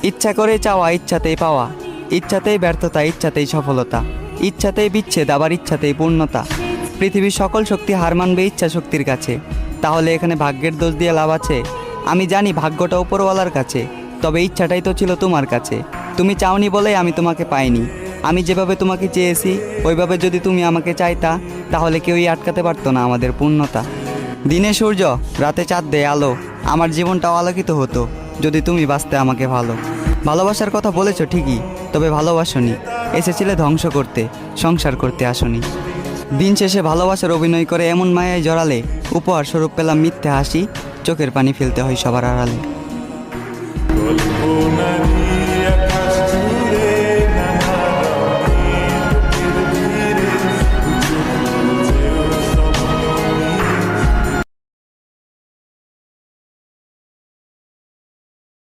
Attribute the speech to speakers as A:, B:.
A: ইচ্ছা করে চাওয়া ইচ্ছাতেই পাওয়া, ইচ্ছাতেই ব্যর্থতা, ইচ্ছাতেই সফলতা, ইচ্ছাতেই বিচ্ছেদ, আবার ইচ্ছাতেই পূর্ণতা। পৃথিবীর সকল শক্তি হার মানবে ইচ্ছা শক্তির কাছে। তাহলে এখানে ভাগ্যের দোষ দিয়ে লাভ আছে? আমি জানি ভাগ্যটা উপরওয়ালার কাছে, তবে ইচ্ছাটাই তো ছিল তোমার কাছে। তুমি চাওনি বলেই আমি তোমাকে পাইনি। আমি যেভাবে তোমাকে চেয়েছি ওইভাবে যদি তুমি আমাকে চাইতা, তাহলে কেউই আটকাতে পারতো না আমাদের পূর্ণতা। দিনে সূর্য, রাতে চাঁদ দেয় আলো, আমার জীবনটাও আলোকিত হতো যদি তুমি বাঁচতে আমাকে ভালো। ভালোবাসার কথা বলেছো ঠিকই, তবে ভালোবাসনি, এসেছিলে ধ্বংস করতে, সংসার করতে আসনি। দিন শেষে ভালোবাসার অভিনয় করে এমন মায়ায় জড়ালে, উপহার স্বরূপ পেলাম মিথ্যে হাসি, চোখের পানি ফেলতে হয় সবার আড়ালে।